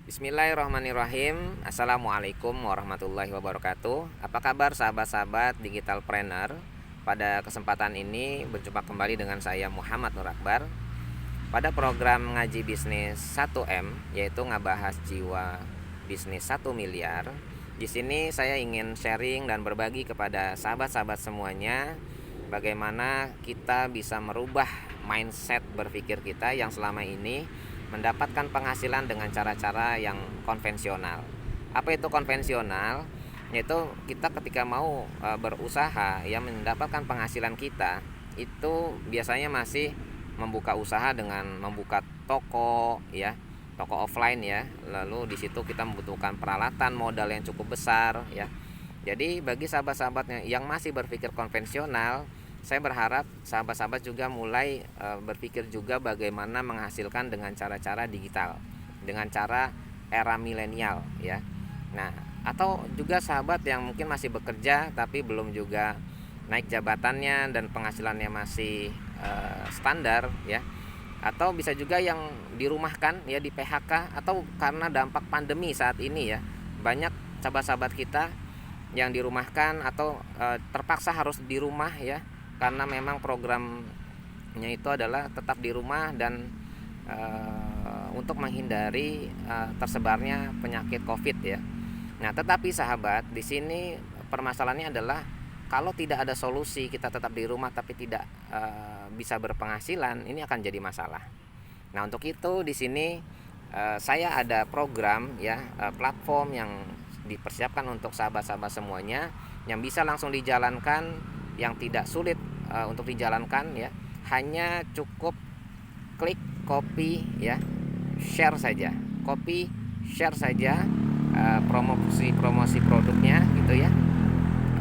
Bismillahirrahmanirrahim. Assalamualaikum warahmatullahi wabarakatuh. Apa kabar sahabat-sahabat digitalpreneur? Pada kesempatan ini berjumpa kembali dengan saya Muhammad Nur Akbar pada program ngaji bisnis 1M, yaitu ngebahas jiwa bisnis 1 miliar. Di sini saya ingin sharing dan berbagi kepada sahabat-sahabat semuanya bagaimana kita bisa merubah mindset berpikir kita yang selama ini mendapatkan penghasilan dengan cara-cara yang konvensional. Apa itu konvensional? Yaitu kita ketika mau berusaha ya mendapatkan penghasilan kita itu biasanya masih membuka usaha dengan membuka toko ya, toko offline ya. Lalu di situ kita membutuhkan peralatan modal yang cukup besar ya. Jadi bagi sahabat-sahabatnya yang masih berpikir konvensional, saya berharap sahabat-sahabat juga mulai berpikir juga bagaimana menghasilkan dengan cara-cara digital, dengan cara era milenial ya. Nah, atau juga sahabat yang mungkin masih bekerja tapi belum juga naik jabatannya dan penghasilannya masih standar ya. Atau bisa juga yang dirumahkan ya, di PHK, atau karena dampak pandemi saat ini ya. Banyak sahabat-sahabat kita yang dirumahkan atau terpaksa harus di rumah ya, karena memang programnya itu adalah tetap di rumah dan untuk menghindari tersebarnya penyakit Covid ya. Nah, tetapi sahabat, di sini permasalahannya adalah kalau tidak ada solusi, kita tetap di rumah tapi tidak bisa berpenghasilan, ini akan jadi masalah. Nah, untuk itu di sini saya ada program ya, platform yang dipersiapkan untuk sahabat-sahabat semuanya yang bisa langsung dijalankan, yang tidak sulit untuk dijalankan ya. Hanya cukup klik copy ya, share saja, copy share saja promosi produknya gitu ya,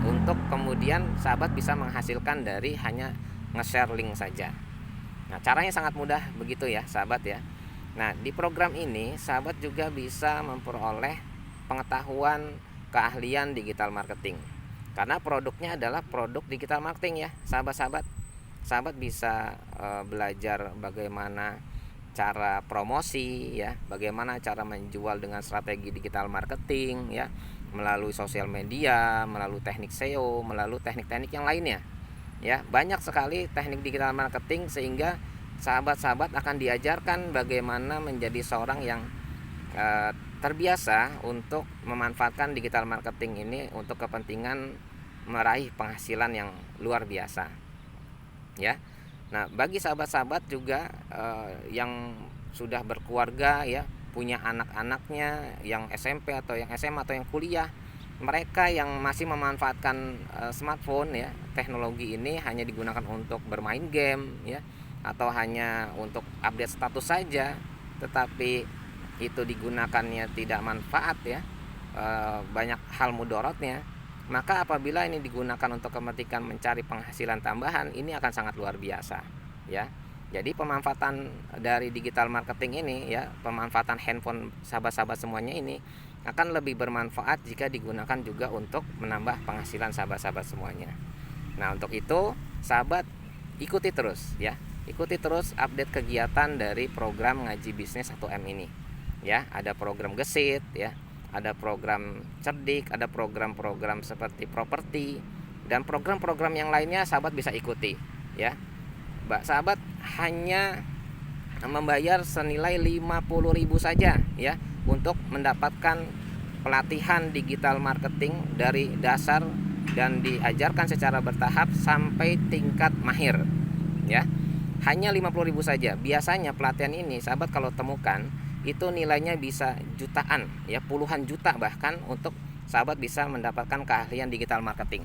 untuk kemudian sahabat bisa menghasilkan dari hanya nge-share link saja. Nah, caranya sangat mudah begitu ya sahabat ya. Nah, di program ini sahabat juga bisa memperoleh pengetahuan keahlian digital marketing. Karena produknya adalah produk digital marketing ya, sahabat-sahabat. Sahabat bisa belajar bagaimana cara promosi ya, bagaimana cara menjual dengan strategi digital marketing ya, melalui sosial media, melalui teknik SEO, melalui teknik-teknik yang lainnya. Ya, banyak sekali teknik digital marketing sehingga sahabat-sahabat akan diajarkan bagaimana menjadi seorang yang terbiasa untuk memanfaatkan digital marketing ini untuk kepentingan meraih penghasilan yang luar biasa ya. Nah, bagi sahabat-sahabat juga yang sudah berkeluarga ya, punya anak-anaknya yang SMP atau yang SMA atau yang kuliah, mereka yang masih memanfaatkan smartphone ya, teknologi ini hanya digunakan untuk bermain game ya, atau hanya untuk update status saja, tetapi itu digunakannya tidak manfaat ya, banyak hal mudorotnya. Maka apabila ini digunakan untuk kepentingan mencari penghasilan tambahan, ini akan sangat luar biasa ya. Jadi pemanfaatan dari digital marketing ini ya, pemanfaatan handphone sahabat-sahabat semuanya ini akan lebih bermanfaat jika digunakan juga untuk menambah penghasilan sahabat-sahabat semuanya. Nah, untuk itu sahabat ikuti terus ya, ikuti terus update kegiatan dari program ngaji bisnis 1M ini ya. Ada program gesit ya, ada program cerdik, ada program-program seperti properti, dan program-program yang lainnya sahabat bisa ikuti ya. Sahabat hanya membayar senilai 50.000 saja ya, untuk mendapatkan pelatihan digital marketing dari dasar dan diajarkan secara bertahap sampai tingkat mahir ya. Hanya 50.000 saja. Biasanya pelatihan ini sahabat kalau temukan itu nilainya bisa jutaan ya, puluhan juta bahkan, untuk sahabat bisa mendapatkan keahlian digital marketing.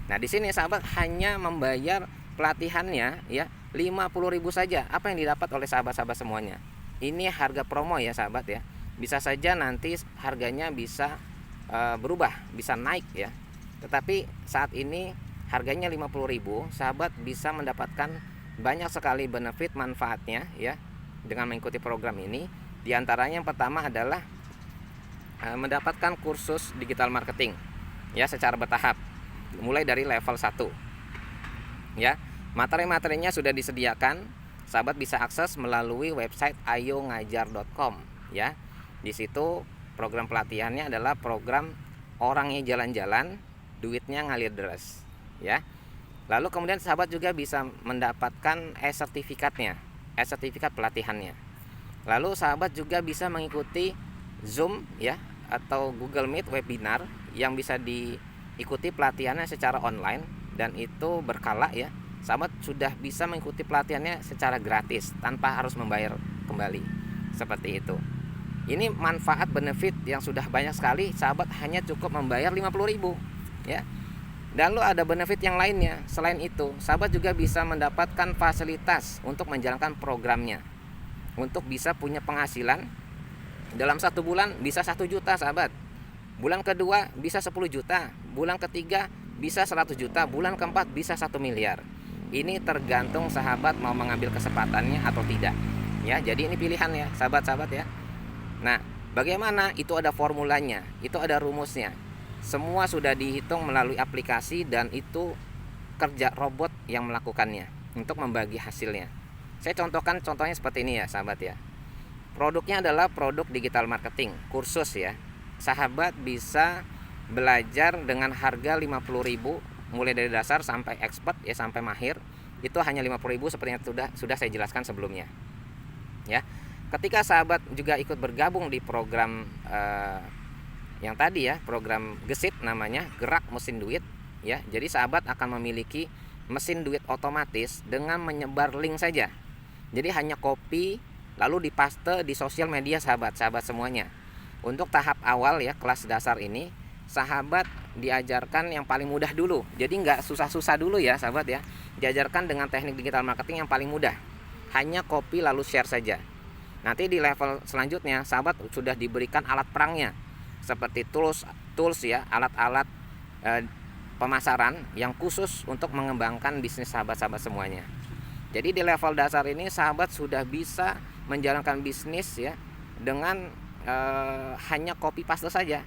Nah, di sini sahabat hanya membayar pelatihannya ya 50.000 saja. Apa yang didapat oleh sahabat-sahabat semuanya? Ini harga promo ya sahabat ya. Bisa saja nanti harganya bisa berubah, bisa naik ya. Tetapi saat ini harganya 50.000, sahabat bisa mendapatkan banyak sekali benefit manfaatnya ya dengan mengikuti program ini. Di antaranya yang pertama adalah mendapatkan kursus digital marketing ya secara bertahap mulai dari level 1 ya. Materi-materinya sudah disediakan, sahabat bisa akses melalui website ayongajar.com ya. Di situ program pelatihannya adalah program orangnya jalan-jalan, duitnya ngalir deras, ya. Lalu kemudian sahabat juga bisa mendapatkan e-sertifikatnya, e-sertifikat pelatihannya. Lalu sahabat juga bisa mengikuti Zoom ya atau Google Meet webinar yang bisa diikuti pelatihannya secara online, dan itu berkala ya. Sahabat sudah bisa mengikuti pelatihannya secara gratis tanpa harus membayar kembali. Seperti itu. Ini manfaat benefit yang sudah banyak sekali, sahabat hanya cukup membayar 50.000 ya. Dan lo ada benefit yang lainnya. Selain itu, sahabat juga bisa mendapatkan fasilitas untuk menjalankan programnya. Untuk bisa punya penghasilan dalam 1 bulan bisa 1 juta sahabat. Bulan kedua bisa 10 juta. Bulan ketiga bisa 100 juta. Bulan keempat bisa 1 miliar. Ini tergantung sahabat mau mengambil kesempatannya atau tidak. Ya, jadi ini pilihan ya sahabat-sahabat ya. Nah, bagaimana? Itu ada formulanya, itu ada rumusnya. Semua sudah dihitung melalui aplikasi, dan itu kerja robot yang melakukannya untuk membagi hasilnya. Saya contohkan contohnya seperti ini ya sahabat ya. Produknya adalah produk digital marketing, kursus ya. Sahabat bisa belajar dengan harga 50.000 mulai dari dasar sampai expert ya, sampai mahir. Itu hanya 50.000 seperti yang sudah saya jelaskan sebelumnya. Ya. Ketika sahabat juga ikut bergabung di program yang tadi ya, program Gesit namanya, Gerak Mesin Duit ya. Jadi sahabat akan memiliki mesin duit otomatis dengan menyebar link saja. Jadi hanya copy lalu dipaste di sosial media sahabat semuanya. Untuk tahap awal ya, kelas dasar ini sahabat diajarkan yang paling mudah dulu. Jadi nggak susah-susah dulu ya sahabat ya. Diajarkan dengan teknik digital marketing yang paling mudah. Hanya copy lalu share saja. Nanti di level selanjutnya sahabat sudah diberikan alat perangnya, seperti tools ya, alat-alat pemasaran yang khusus untuk mengembangkan bisnis sahabat-sahabat semuanya. Jadi di level dasar ini sahabat sudah bisa menjalankan bisnis ya dengan hanya copy paste saja.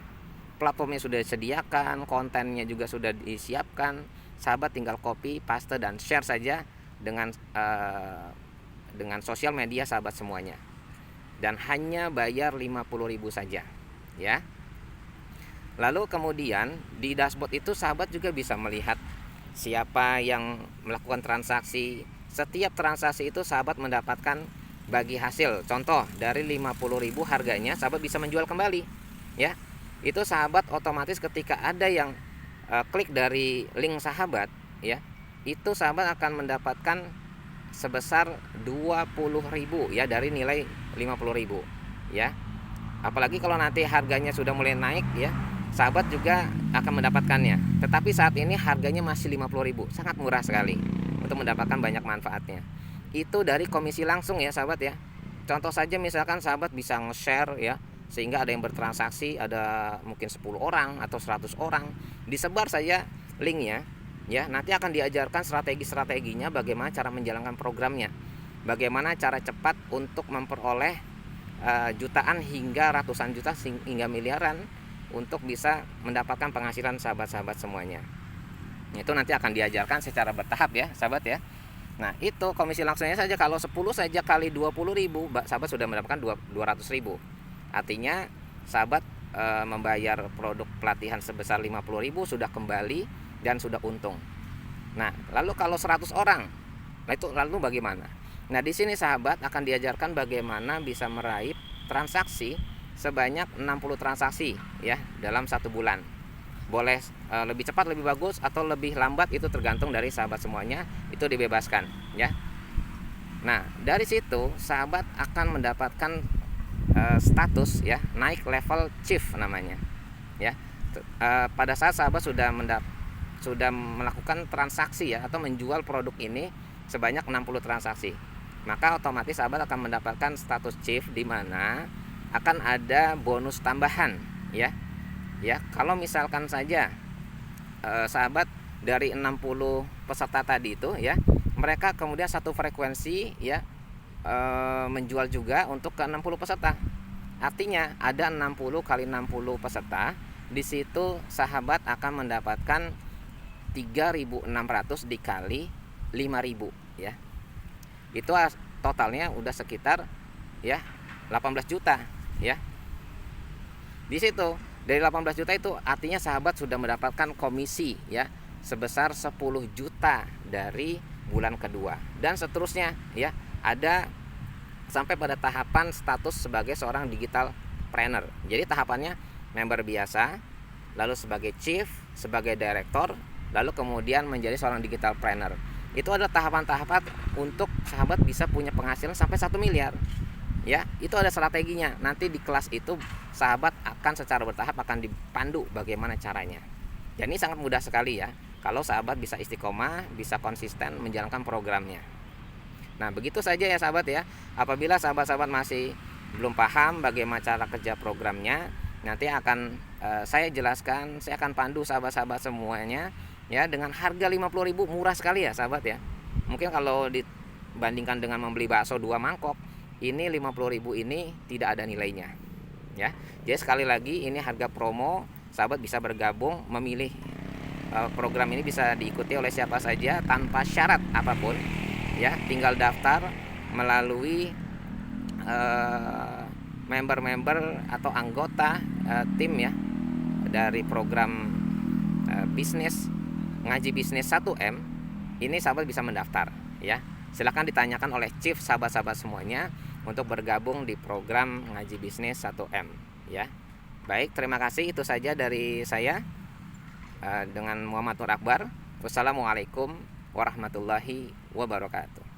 Platformnya sudah disediakan, kontennya juga sudah disiapkan. Sahabat tinggal copy, paste dan share saja dengan sosial media sahabat semuanya. Dan hanya bayar 50.000 saja, ya. Lalu kemudian di dashboard itu sahabat juga bisa melihat siapa yang melakukan transaksi. Setiap transaksi itu sahabat mendapatkan bagi hasil. Contoh, dari 50.000 harganya sahabat bisa menjual kembali, ya. Itu sahabat otomatis ketika ada yang klik dari link sahabat ya, itu sahabat akan mendapatkan sebesar 20.000 ya dari nilai 50.000 ya. Apalagi kalau nanti harganya sudah mulai naik ya, sahabat juga akan mendapatkannya. Tetapi saat ini harganya masih 50.000, sangat murah sekali untuk mendapatkan banyak manfaatnya. Itu dari komisi langsung ya sahabat ya. Contoh saja misalkan sahabat bisa nge-share ya, sehingga ada yang bertransaksi, ada mungkin 10 orang atau 100 orang, disebar saja linknya ya. Nanti akan diajarkan strategi-strateginya, bagaimana cara menjalankan programnya, bagaimana cara cepat untuk memperoleh jutaan hingga ratusan juta hingga miliaran untuk bisa mendapatkan penghasilan sahabat-sahabat semuanya. Itu nanti akan diajarkan secara bertahap ya sahabat ya. Nah itu komisi langsungnya saja, kalau 10 saja kali 20.000, sahabat sudah mendapatkan 200.000. Artinya sahabat membayar produk pelatihan sebesar 50.000 sudah kembali dan sudah untung. Nah, lalu kalau 100 orang, nah itu lalu bagaimana? Nah, di sini sahabat akan diajarkan bagaimana bisa meraih transaksi sebanyak 60 transaksi ya dalam 1 bulan. Boleh lebih cepat, lebih bagus, atau lebih lambat, itu tergantung dari sahabat semuanya, itu dibebaskan ya. Nah, dari situ sahabat akan mendapatkan status ya, naik level chief namanya ya. Pada saat sahabat sudah melakukan transaksi ya, atau menjual produk ini sebanyak 60 transaksi, maka otomatis sahabat akan mendapatkan status chief, di mana akan ada bonus tambahan ya. Ya, kalau misalkan saja sahabat dari 60 peserta tadi itu ya, mereka kemudian satu frekuensi ya, menjual juga untuk ke 60 peserta. Artinya ada 60 kali 60 peserta. Di situ sahabat akan mendapatkan 3.600 dikali 5.000 ya. Itu totalnya udah sekitar ya 18 juta ya. Di situ dari 18 juta itu artinya sahabat sudah mendapatkan komisi ya sebesar 10 juta dari bulan kedua dan seterusnya ya. Ada sampai pada tahapan status sebagai seorang digital trainer. Jadi tahapannya member biasa, lalu sebagai chief, sebagai director, lalu kemudian menjadi seorang digital trainer. Itu adalah tahapan-tahapan untuk sahabat bisa punya penghasilan sampai 1 miliar. Ya, itu ada strateginya. Nanti di kelas itu sahabat akan secara bertahap akan dipandu bagaimana caranya. Dan ini sangat mudah sekali ya. Kalau sahabat bisa istiqomah, bisa konsisten menjalankan programnya. Nah, begitu saja ya sahabat ya. Apabila sahabat-sahabat masih belum paham bagaimana cara kerja programnya, nanti akan saya jelaskan, saya akan pandu sahabat-sahabat semuanya ya dengan harga 50.000, murah sekali ya sahabat ya. Mungkin kalau dibandingkan dengan membeli bakso 2 mangkok, ini 50.000 ini tidak ada nilainya ya. Jadi sekali lagi ini harga promo, sahabat bisa bergabung memilih program ini bisa diikuti oleh siapa saja tanpa syarat apapun ya. Tinggal daftar melalui member-member atau anggota tim ya dari program bisnis ngaji bisnis 1M. Ini sahabat bisa mendaftar ya. Silakan ditanyakan oleh chief sahabat-sahabat semuanya untuk bergabung di program ngaji bisnis 1M ya. Baik, terima kasih, itu saja dari saya dengan Muhammad Nur Akbar. Wassalamualaikum warahmatullahi wabarakatuh.